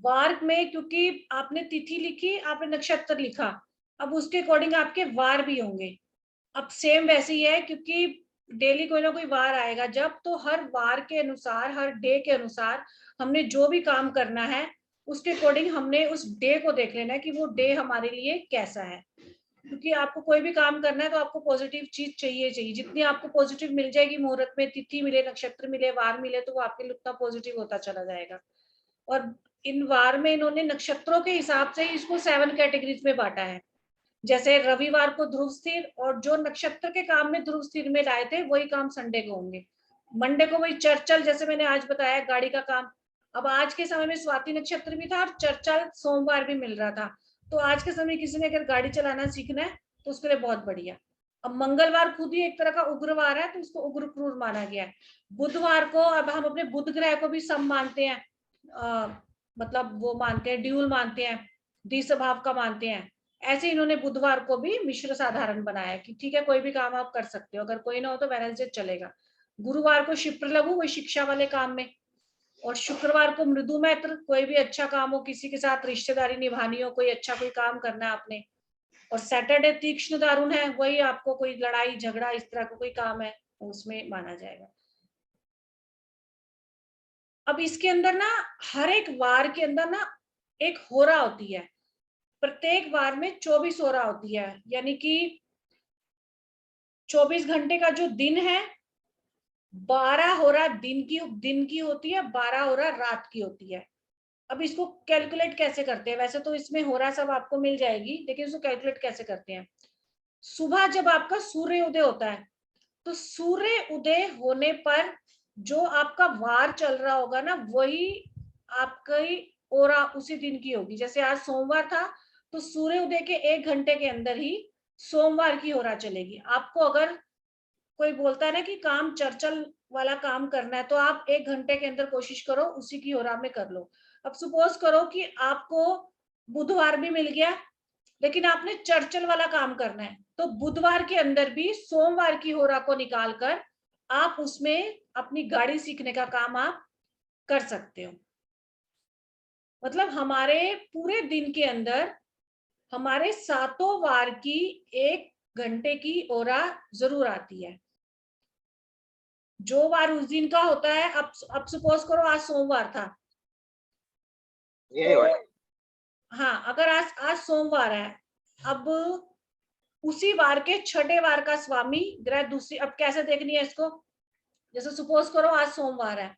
वार में क्योंकि आपने तिथि लिखी, आपने नक्षत्र लिखा, अब उसके अकॉर्डिंग आपके वार भी होंगे। अब सेम वैसे ही है, क्योंकि डेली कोई ना कोई वार आएगा जब, तो हर वार के अनुसार, हर डे के अनुसार हमने जो भी काम करना है उसके अकॉर्डिंग हमने उस डे को देख लेना है कि वो डे हमारे लिए कैसा है। क्योंकि आपको कोई भी काम करना है तो आपको पॉजिटिव चीज चाहिए चाहिए, जितनी आपको पॉजिटिव मिल जाएगी, मुहूर्त में तिथि मिले, नक्षत्र मिले, वार मिले, तो वो आपके लिए उतना पॉजिटिव होता चला जाएगा। और इन वार में इन्होंने नक्षत्रों के हिसाब से ही इसको 7 कैटेगरीज में बांटा है। जैसे रविवार को ध्रुव स्थिर, और जो नक्षत्र के काम में ध्रुव स्थिर में लाए थे वही काम संडे को होंगे। मंडे को वही चर्चल, जैसे मैंने आज बताया, गाड़ी का काम। अब आज के समय में स्वाति नक्षत्र भी था और चर्चल सोमवार भी मिल रहा था, तो आज के समय किसी ने अगर गाड़ी चलाना सीखना है तो उसके लिए बहुत बढ़िया। अब मंगलवार खुद ही एक तरह का उग्रवार है, तो उसको उग्र क्रूर माना गया है। बुधवार को, अब हम अपने बुध ग्रह को भी सम मानते हैं, मतलब वो मानते हैं, ड्यूल मानते हैं, द्विस्वभाव का मानते हैं। ऐसे इन्होंने बुधवार को भी मिश्र साधारण बनाया कि ठीक है, कोई भी काम आप कर सकते हो, अगर कोई ना हो तो वेडनेसडे चलेगा। गुरुवार को शिप्र लघु, वही शिक्षा वाले काम में। और शुक्रवार को मृदु मैत्र, कोई भी अच्छा काम हो, किसी के साथ रिश्तेदारी निभानी हो, कोई अच्छा कोई काम करना है आपने। और सैटरडे तीक्ष्ण दारुण है, वही आपको कोई लड़ाई झगड़ा इस तरह का कोई काम है उसमें माना जाएगा। अब इसके अंदर ना, हर एक वार के अंदर ना एक होरा होती है। प्रत्येक वार में 24 होरा होती है, यानी कि 24 घंटे का जो दिन है, 12 होरा दिन की होती है, 12 होरा रात की होती है। अब इसको कैलकुलेट कैसे करते हैं? वैसे तो इसमें होरा सब आपको मिल जाएगी, लेकिन इसको कैलकुलेट कैसे करते हैं? सुबह जब आपका सूर्य उदय होता है, तो सूर्य उदय होने पर जो आपका वार चल रहा होगा ना, वही आपकी ओरा उसी दिन की होगी। जैसे आज सोमवार था, तो सूर्य उदय के 1 घंटे के अंदर ही सोमवार की होरा चलेगी। आपको अगर कोई बोलता है ना कि काम चर्चल वाला काम करना है, तो आप 1 घंटे के अंदर कोशिश करो उसी की होरा में कर लो। अब सपोज करो कि आपको बुधवार भी मिल गया, लेकिन आपने चर्चल वाला काम करना है, तो बुधवार के अंदर भी सोमवार की होरा को निकालकर आप उसमें अपनी गाड़ी सीखने का काम आप कर सकते हो। मतलब हमारे पूरे दिन के अंदर हमारे सातों वार की 1 घंटे की ओरा जरूर आती है। जो वार उस दिन का होता है, अब सपोज करो आज सोमवार था, ये तो भाई। हाँ, अगर आज आज सोमवार है, अब उसी वार के छठे वार का स्वामी ग्रह दूसरी, अब कैसे देखनी है इसको? जैसे सपोज करो आज सोमवार है,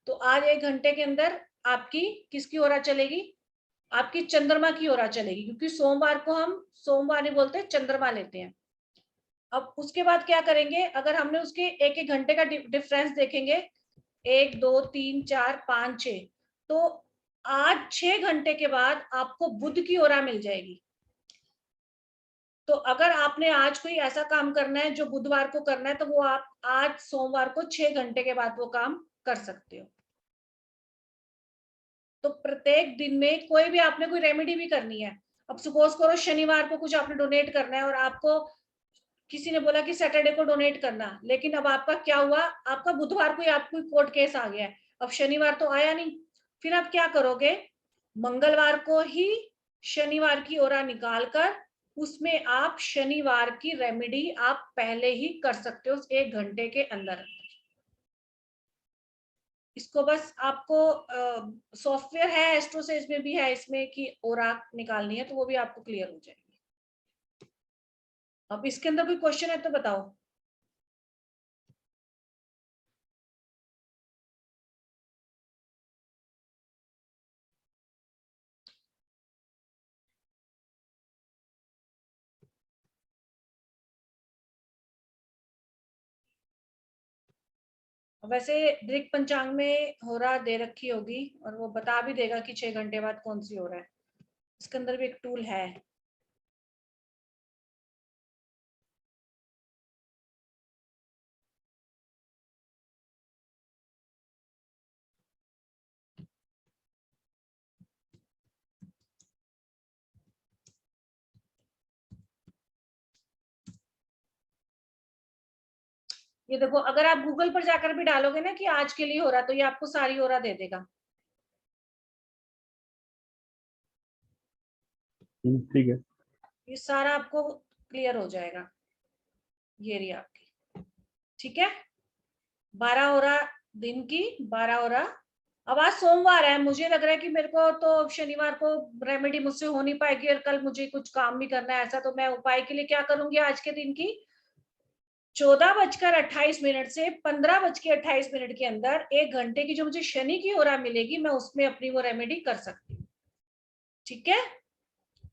तो आज 1 घंटे के अंदर आपकी किसकी ओरा चलेगी? आपकी चंद्रमा की ओरा चलेगी, क्योंकि सोमवार को हम सोमवार नहीं बोलते, चंद्रमा लेते हैं। अब उसके बाद क्या करेंगे? अगर हमने उसके एक एक घंटे का डिफरेंस देखेंगे, 1 2 3 4 5 6, तो आज 6 घंटे के बाद आपको बुध की ओरा मिल जाएगी। तो अगर आपने आज कोई ऐसा काम करना है जो बुधवार को करना है, तो वो आप आज सोमवार को 6 घंटे के बाद वो काम कर सकते हो। तो प्रत्येक दिन में कोई भी आपने कोई रेमेडी भी करनी है, अब सपोज करो शनिवार को कुछ आपने डोनेट करना है, और आपको किसी ने बोला कि सैटरडे को डोनेट करना, लेकिन अब आपका क्या हुआ, आपका बुधवार को ही आपको कोर्ट केस आ गया है, अब शनिवार तो आया नहीं, फिर आप क्या करोगे? मंगलवार को ही शनिवार की ओरा निकालकर उसमें आप शनिवार की रेमेडी आप पहले ही कर सकते हो 1 घंटे के अंदर। इसको बस आपको सॉफ्टवेयर है एस्ट्रोसेज में भी है इसमें कि ओरा निकालनी है, तो वो भी आपको क्लियर हो जाएगी। अब इसके अंदर कोई क्वेश्चन है तो बताओ। वैसे दृक पंचांग में होरा दे रखी होगी, और वो बता भी देगा कि 6 घंटे बाद कौन सी हो रहा है। इसके अंदर भी एक टूल है। ये देखो, अगर आप गूगल पर जाकर भी डालोगे ना कि आज के लिए हो रहा, तो ये आपको सारी हो रहा दे देगा। ठीक है। ये सारा आपको क्लियर हो जाएगा। ये रही आपकी, ठीक है। 12 हो रहा दिन की, 12 हो रहा। अब आज सोमवार है, मुझे लग रहा है कि मेरे को तो शनिवार को रेमेडी मुझसे हो नहीं पाएगी और कल मुझे कुछ काम भी करना है ऐसा, तो मैं उपाय के लिए क्या करूंगी आज के दिन की 14:28 से 15:28 के अंदर 1 घंटे की जो मुझे शनि की ओरा मिलेगी, मैं उसमें अपनी वो रेमेडी कर सकती हूँ। ठीक है,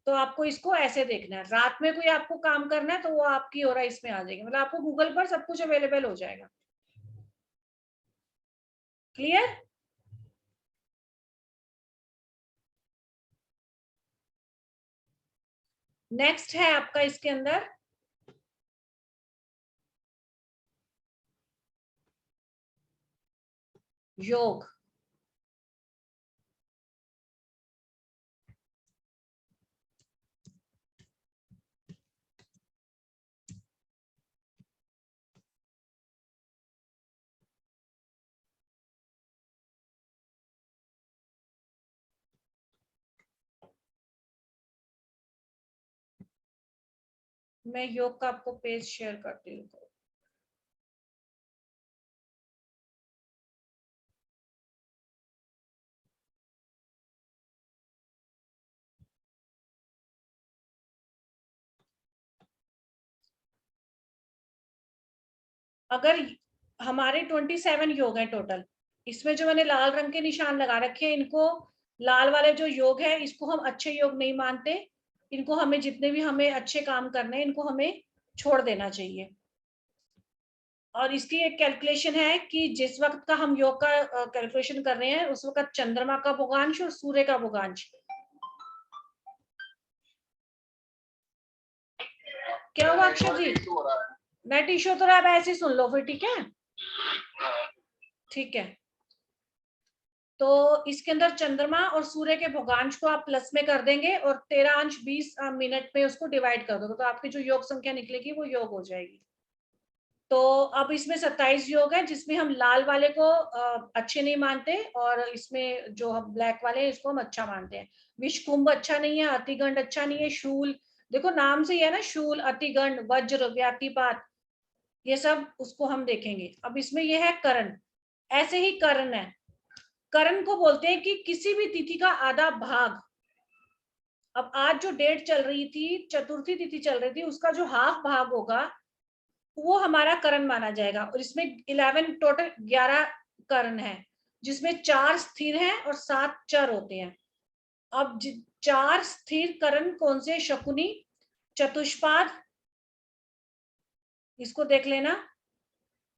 तो आपको इसको ऐसे देखना है। रात में कोई आपको काम करना है तो वो आपकी ओरा इसमें आ जाएगी, मतलब आपको गूगल पर सब कुछ अवेलेबल हो जाएगा। क्लियर? नेक्स्ट है आपका इसके अंदर योग। मैं योग का आपको पेज शेयर करती हूँ। अगर हमारे 27 योग है टोटल, इसमें जो मैंने लाल रंग के निशान लगा रखे हैं, इनको लाल वाले जो योग है इसको हम अच्छे योग नहीं मानते। इनको हमें जितने भी हमें अच्छे काम करने हैं इनको हमें छोड़ देना चाहिए। और इसकी एक कैलकुलेशन है कि जिस वक्त का हम योग का कैलकुलेशन कर रहे हैं उस वक्त चंद्रमा का भोगांश और सूर्य का भोगांश क्या हुआ अक्षर जी? नेट इशू तो आप ऐसे सुन लो फिर, ठीक है। ठीक है, तो इसके अंदर चंद्रमा और सूर्य के भोगांश को आप प्लस में कर देंगे और 13 अंश 20 मिनट में उसको डिवाइड कर दोगे, तो आपकी जो योग संख्या निकलेगी वो योग हो जाएगी। तो अब इसमें 27 योग है जिसमें हम लाल वाले को अच्छे नहीं मानते और इसमें जो हम ब्लैक वाले हैं इसको हम अच्छा मानते हैं। विषकुंभ अच्छा नहीं है, अतिगंड अच्छा नहीं है, शूल देखो नाम से ही है ना, शूल, अतिगंड, वज्र, व्यातिपात, ये सब उसको हम देखेंगे। अब इसमें ये है करण, ऐसे ही करण है। करण को बोलते हैं कि किसी भी तिथि का आधा भाग। अब आज जो डेट चल रही थी, चतुर्थी तिथि चल रही थी, उसका जो हाफ भाग होगा वो हमारा करण माना जाएगा। और इसमें 11 टोटल 11 करण है जिसमें 4 स्थिर हैं और 7 चर होते हैं। अब 4 स्थिर करण कौन से? शकुनी, चतुष्पाद, इसको देख लेना,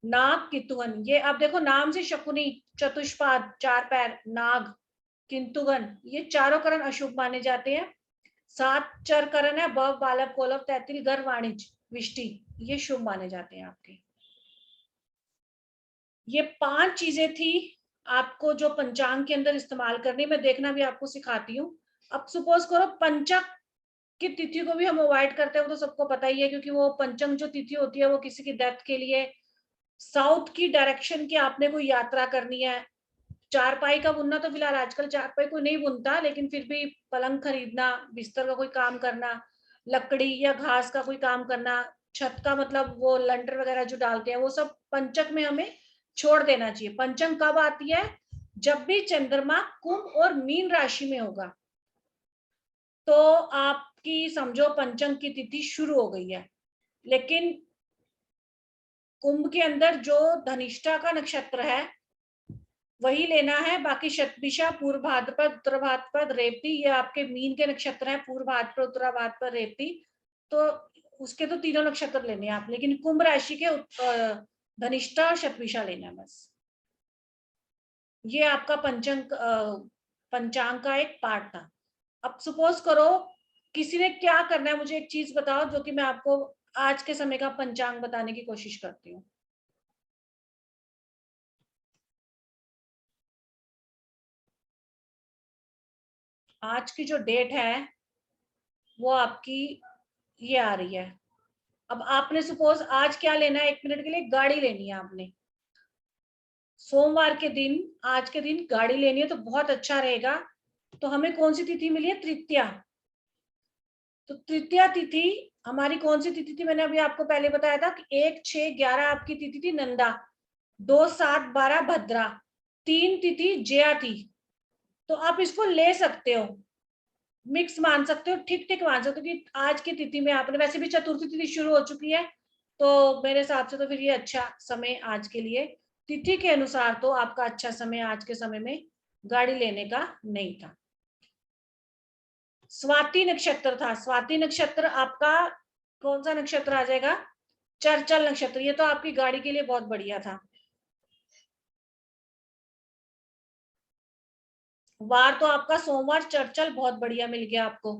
नाग, किंतुगन। ये आप देखो नाम से शकुनी, चतुष्पाद 4 पैर, नाग, किंतुगन, ये चारों करण अशुभ माने जाते हैं। 7 चर करण है, बव, बालक, कोलव, तैतिल, गर, वाणिज्य, विष्टि, ये शुभ माने जाते हैं आपके। ये 5 चीजें थी आपको जो पंचांग के अंदर इस्तेमाल करनी, मैं देखना भी आपको सिखाती हूँ। अब सपोज करो पंचक की तिथि को भी हम अवॉइड करते हैं, वो तो सबको पता ही है, क्योंकि वो पंचम जो तिथि होती है वो किसी की डेथ के लिए, साउथ की डायरेक्शन की आपने कोई यात्रा करनी है। चारपाई का बुनना तो फिलहाल आजकल चारपाई कोई नहीं बुनता, लेकिन फिर भी पलंग खरीदना, बिस्तर का कोई काम करना, लकड़ी या घास का कोई काम करना, छत का मतलब वो लंटर वगैरह जो डालते हैं वो सब पंचक में हमें छोड़ देना चाहिए। पंचम कब आती है? जब भी चंद्रमा कुंभ और मीन राशि में होगा, तो आपकी समझो पंचम की तिथि शुरू हो गई है। लेकिन कुंभ के अंदर जो धनिष्ठा का नक्षत्र है वही लेना है, बाकी शतभिषा, पूर्व भाद्रपद, उत्तर भाद्रपद, रेवती, ये आपके मीन के नक्षत्र हैं, पूर्व भाद्रपद, उत्तर भाद्रपद, रेवती, तो उसके तो तीनों नक्षत्र लेने हैं आप, लेकिन कुंभ राशि के धनिष्ठा और शतभिषा लेना है बस। ये आपका पंचांग का एक पार्ट था। अब सपोज करो किसी ने क्या करना है, मुझे एक चीज बताओ जो कि मैं आपको आज के समय का पंचांग बताने की कोशिश करती हूँ। आज की जो डेट है वो आपकी ये आ रही है। अब आपने सपोज आज क्या लेना है, 1 मिनट के लिए गाड़ी लेनी है आपने, सोमवार के दिन, आज के दिन गाड़ी लेनी है तो बहुत अच्छा रहेगा। तो हमें कौन सी तिथि मिली है? तृतीया। तो तृतीया तिथि हमारी कौन सी तिथि थी, मैंने अभी आपको पहले बताया था कि 1, 6, 11 आपकी तिथि थी नंदा, 2, 7, 12 भद्रा, 3 तिथि जया थी। तो आप इसको ले सकते हो, मिक्स मान सकते हो, ठीक ठीक मान सकते हो कि आज की तिथि में आपने, वैसे भी चतुर्थी तिथि शुरू हो चुकी है, तो मेरे हिसाब से तो फिर ये अच्छा समय आज के लिए, तिथि के अनुसार तो आपका अच्छा समय आज के समय में गाड़ी लेने का नहीं था। स्वाति नक्षत्र था, स्वाति नक्षत्र आपका कौन सा नक्षत्र आ जाएगा, चरचल नक्षत्र, ये तो आपकी गाड़ी के लिए बहुत बढ़िया था। वार तो आपका सोमवार चरचल बहुत बढ़िया मिल गया आपको।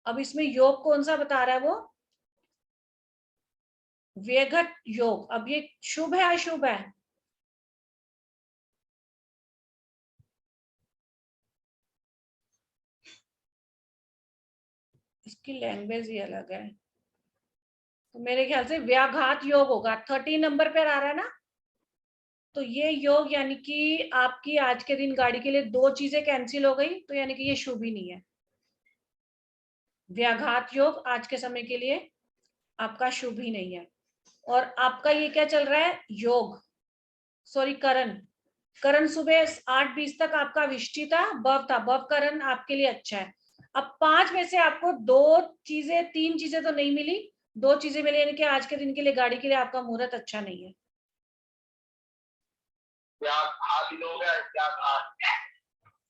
अब इसमें योग कौन सा बता रहा है वो, व्यघट योग। अब ये शुभ है अशुभ है, इसकी लैंग्वेज ही अलग है, तो मेरे ख्याल से व्याघात योग होगा, 13 नंबर पर आ रहा है ना। तो ये योग यानी कि आपकी आज के दिन गाड़ी के लिए 2 चीजें कैंसिल हो गई, तो यानी कि ये शुभ ही नहीं है। व्याघात योग आज के समय के लिए आपका शुभ ही नहीं है। और आपका ये क्या चल रहा है, योग, सॉरी करण, करण सुबह 8:20 तक आपका विष्टि था, बव था, बव करण आपके लिए अच्छा है। अब 5 में से आपको 2 चीजें, 3 चीजें तो नहीं मिली, 2 चीजें मिली, यानी कि आज के दिन के लिए गाड़ी के लिए आपका मुहूर्त अच्छा नहीं है।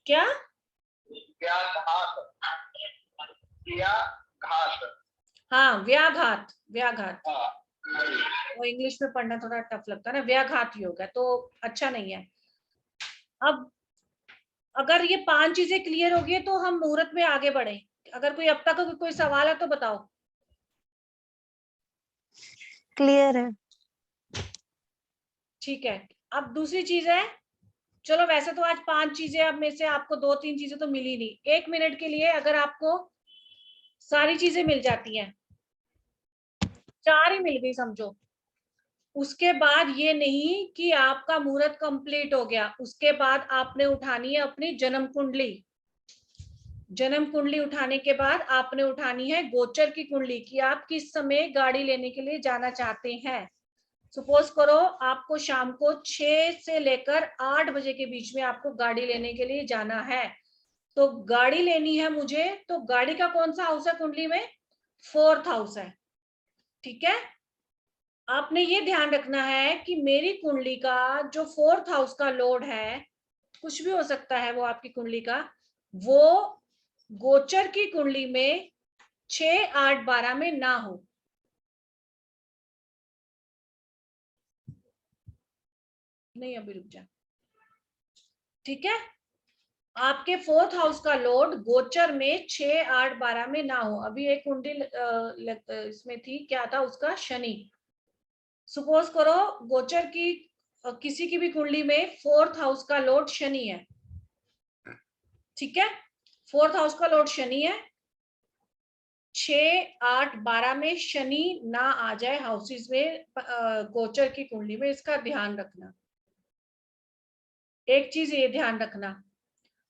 क्या हाँ, व्याघात, व्याघात, वो इंग्लिश में पढ़ना थोड़ा टफ लगता है ना, व्याघात योग है, तो अच्छा नहीं है। अब अगर ये 5 चीजें क्लियर होगी तो हम मुहूर्त में आगे बढ़े। अगर कोई अब तक कोई सवाल है तो बताओ। क्लियर है। ठीक है, अब दूसरी चीज है, चलो वैसे तो आज 5 चीजें, अब में से आपको 2-3 चीजें तो मिली नहीं, 1 मिनट के लिए अगर आपको सारी चीजें मिल जाती हैं, 4 ही मिल गई समझो, उसके बाद ये नहीं कि आपका मुहूर्त कंप्लीट हो गया, उसके बाद आपने उठानी है अपनी जन्म कुंडली। जन्म कुंडली उठाने के बाद आपने उठानी है गोचर की कुंडली, कि आप किस समय गाड़ी लेने के लिए जाना चाहते हैं। सपोज करो आपको शाम को 6 से लेकर 8 बजे के बीच में आपको गाड़ी लेने के लिए जाना है, तो गाड़ी लेनी है मुझे, तो गाड़ी का कौन सा हाउस है कुंडली में, 4th हाउस है। ठीक है, आपने ये ध्यान रखना है कि मेरी कुंडली का जो 4th हाउस का लॉर्ड है, कुछ भी हो सकता है वो आपकी कुंडली का, वो गोचर की कुंडली में 6, 8, 12 में ना हो। नहीं अभी रुक जा, ठीक है, आपके 4th हाउस का लॉर्ड गोचर में 6, 8, 12 में ना हो। अभी एक कुंडली इसमें थी, क्या था उसका, शनि। सपोज करो गोचर की किसी की भी कुंडली में 4th हाउस का लॉर्ड शनि है, ठीक है, 4th हाउस का लॉर्ड शनि है, 6, 8, 12 में शनि ना आ जाए हाउसेस में गोचर की कुंडली में, इसका ध्यान रखना। एक चीज ये ध्यान रखना,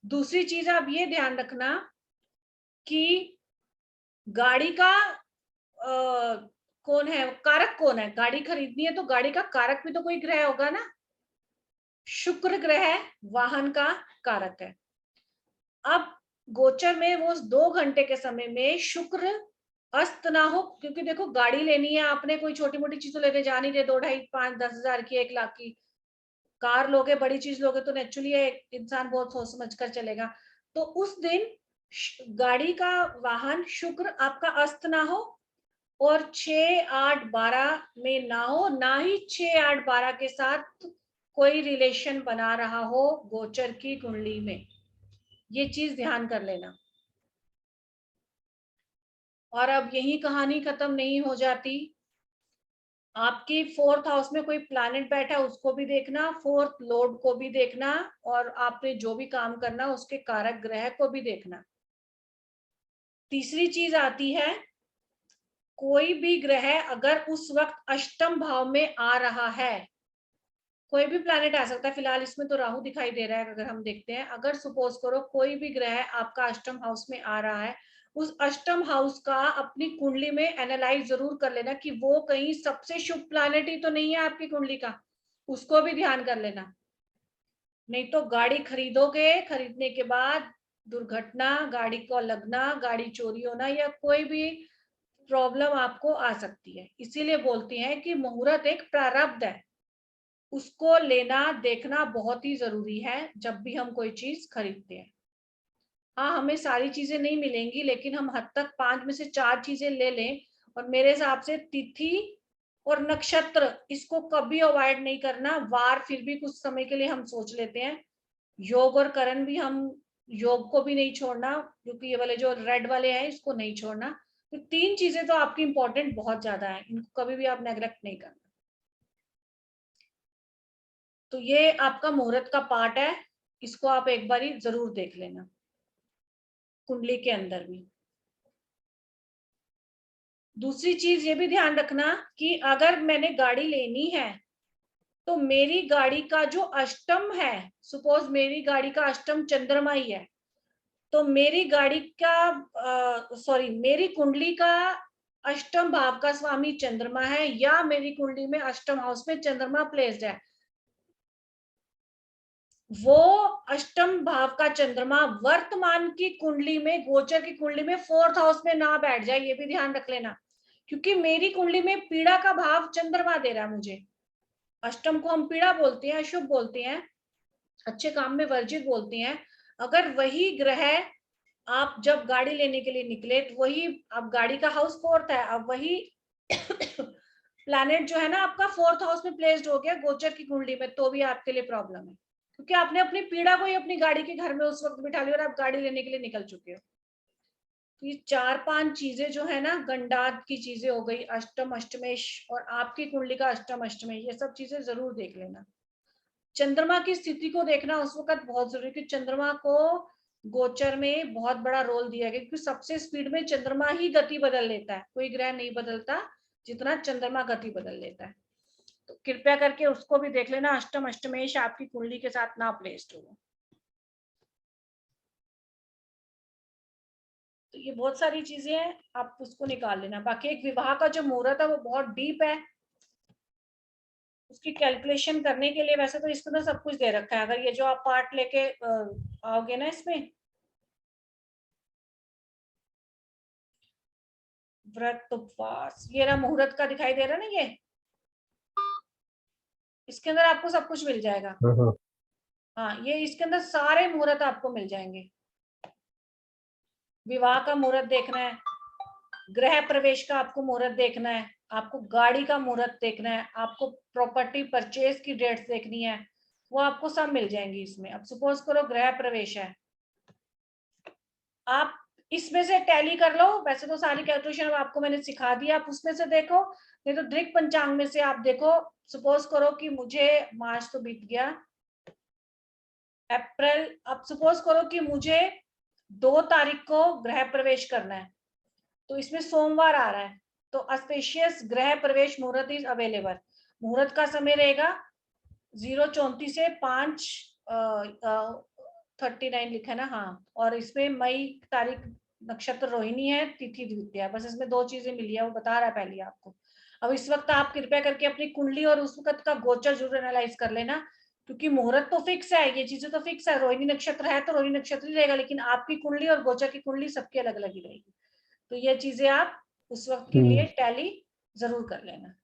दूसरी चीज आप ये ध्यान रखना कि गाड़ी का कौन है, कारक कौन है, गाड़ी खरीदनी है तो गाड़ी का कारक भी तो कोई ग्रह होगा ना, शुक्र ग्रह वाहन का कारक है। अब गोचर में वो 2 घंटे के समय में शुक्र अस्त ना हो, क्योंकि देखो गाड़ी लेनी है आपने, कोई छोटी मोटी चीज तो लेने जा नहीं रहे, 2, 2.5, 5, 10 हजार की, 1 लाख की कार लोगे, बड़ी चीज लोगे, तो नेचुरली इंसान बहुत सोच समझ कर चलेगा। तो उस दिन गाड़ी का वाहन शुक्र आपका अस्त ना हो, और 6, 8, 12 में ना हो, ना ही 6, 8, 12 के साथ कोई रिलेशन बना रहा हो गोचर की कुंडली में, ये चीज ध्यान कर लेना। और अब यही कहानी खत्म नहीं हो जाती, आपकी 4th हाउस में कोई प्लैनेट बैठा है उसको भी देखना, 4th लॉर्ड को भी देखना, और आपने जो भी काम करना उसके कारक ग्रह को भी देखना। तीसरी चीज आती है, कोई भी ग्रह अगर उस वक्त अष्टम भाव में आ रहा है, कोई भी प्लैनेट आ सकता है, फिलहाल इसमें तो राहु दिखाई दे रहा है, अगर हम देखते हैं, अगर सपोज करो कोई भी ग्रह आपका अष्टम हाउस में आ रहा है उस अष्टम हाउस का अपनी कुंडली में एनालाइज जरूर कर लेना कि वो कहीं सबसे शुभ प्लैनेट ही तो नहीं है आपकी कुंडली का, उसको भी ध्यान कर लेना। नहीं तो गाड़ी खरीदोगे, खरीदने के बाद दुर्घटना, गाड़ी को लगना, गाड़ी चोरी होना या कोई भी प्रॉब्लम आपको आ सकती है। इसीलिए बोलते हैं कि मुहूर्त एक प्रारब्ध है, उसको लेना देखना बहुत ही जरूरी है जब भी हम कोई चीज खरीदते हैं। हाँ, हमें सारी चीजें नहीं मिलेंगी, लेकिन हम हद तक 5 में से 4 चीजें ले लें। और मेरे हिसाब से तिथि और नक्षत्र इसको कभी अवॉइड नहीं करना। वार फिर भी कुछ समय के लिए हम सोच लेते हैं, योग और करण भी हम, योग को भी नहीं छोड़ना, क्योंकि ये वाले जो रेड वाले हैं इसको नहीं छोड़ना। तो 3 चीजें तो आपकी इंपॉर्टेंट बहुत ज्यादा है, इनको कभी भी आप नेग्लेक्ट नहीं करना। तो ये आपका मुहूर्त का पार्ट है, इसको आप एक बार जरूर देख लेना कुंडली के अंदर भी। दूसरी चीज ये भी ध्यान रखना कि अगर मैंने गाड़ी लेनी है तो मेरी गाड़ी का जो अष्टम है, सपोज मेरी गाड़ी का अष्टम चंद्रमा ही है, तो मेरी गाड़ी का मेरी कुंडली का अष्टम भाव का स्वामी चंद्रमा है, या मेरी कुंडली में अष्टम हाउस में चंद्रमा प्लेस्ड है, वो अष्टम भाव का चंद्रमा वर्तमान की कुंडली में, गोचर की कुंडली में 4th हाउस में ना बैठ जाए, ये भी ध्यान रख लेना। क्योंकि मेरी कुंडली में पीड़ा का भाव चंद्रमा दे रहा है मुझे। अष्टम को हम पीड़ा बोलते हैं, अशुभ बोलते हैं, अच्छे काम में वर्जित बोलते हैं। अगर वही ग्रह आप जब गाड़ी लेने के लिए निकले, तो वही अब गाड़ी का हाउस 4th है, अब वही प्लैनेट जो है ना आपका 4th हाउस में प्लेस्ड हो गया गोचर की कुंडली में, तो भी आपके लिए प्रॉब्लम है, क्योंकि आपने अपनी पीड़ा को ही अपनी गाड़ी के घर में उस वक्त बिठा लिया और आप गाड़ी लेने के लिए निकल चुके हो। तो ये 4-5 चीजें जो है ना, गंडात की चीजें हो गई, अष्टम अष्टमेश और आपकी कुंडली का अष्टम अष्टमेश, ये सब चीजें जरूर देख लेना। चंद्रमा की स्थिति को देखना उस वक्त बहुत जरूरी, क्योंकि चंद्रमा को गोचर में बहुत बड़ा रोल दिया गया, क्योंकि सबसे स्पीड में चंद्रमा ही गति बदल लेता है, कोई ग्रह नहीं बदलता जितना चंद्रमा गति बदल लेता है। तो कृपया करके उसको भी देख लेना, अष्टम अष्टमेश आपकी कुंडली के साथ ना प्लेस्ड हो। तो ये बहुत सारी चीजें हैं, आप उसको निकाल लेना। बाकी एक विवाह का जो मुहूर्त है वो बहुत डीप है, उसकी कैलकुलेशन करने के लिए वैसे तो इसमें तो सब कुछ दे रखा है, अगर ये जो आप पार्ट लेके आओगे ना इसमें, व्रत उपवास, ये रहा मुहूर्त का दिखाई दे रहा है ना, ये इसके अंदर आपको सब कुछ मिल जाएगा। हाँ, ये इसके अंदर सारे मुहूर्त आपको मिल जाएंगे। विवाह का मुहूर्त देखना है, गृह प्रवेश का आपको मुहूर्त देखना है, आपको गाड़ी का मुहूर्त देखना है, आपको प्रॉपर्टी परचेज की डेट्स देखनी है, वो आपको सब मिल जाएंगी इसमें। अब सपोज करो गृह प्रवेश है, आप इसमें से टैली कर लो, वैसे तो सारी कैलकुलेशन अब आपको मैंने सिखा दिया, आप उसमें से देखो, नहीं तो दृक पंचांग में से आप देखो। सपोज करो कि मुझे मार्च तो बीत गया, अप्रैल, अब सपोज करो कि मुझे 2 तारीख को गृह प्रवेश करना है, तो इसमें सोमवार आ रहा है, तो ऑस्पिशियस गृह प्रवेश मुहूर्त इज अवेलेबल। मुहूर्त का समय रहेगा 0:34 से 5:39 लिखा है ना, हाँ, और इसमें मई तारीख, नक्षत्र रोहिणी है, तिथि द्वितीया, बस इसमें 2 चीजें मिली है, वो बता रहा है पहले आपको। अब इस वक्त आप कृपया करके अपनी कुंडली और उस वक्त का गोचर जरूर एनालाइज कर लेना, क्योंकि मुहूर्त तो फिक्स है, ये चीजें तो फिक्स है, रोहिणी नक्षत्र है तो रोहिणी नक्षत्र ही रहेगा, लेकिन आपकी कुंडली और गोचर की कुंडली सबकी अलग अलग ही रहेगी। तो ये चीजें आप उस वक्त के लिए टैली जरूर कर लेना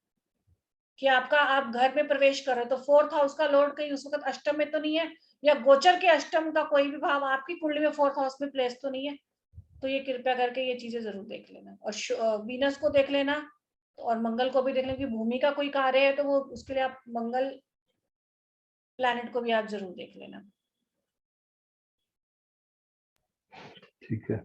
कि आपका, आप घर में प्रवेश कर रहे हो तो 4th हाउस का लॉर्ड कहीं उस वक्त अष्टम में तो नहीं है, या गोचर के अष्टम का कोई भी भाव आपकी कुंडली में 4th हाउस में प्लेस तो नहीं है। तो ये कृपया करके ये चीजें जरूर देख लेना, और वीनस को देख लेना, और मंगल को भी देख लेना, कि भूमि का कोई कार्य है तो वो उसके लिए आप मंगल प्लैनेट को भी आप जरूर देख लेना। ठीक है।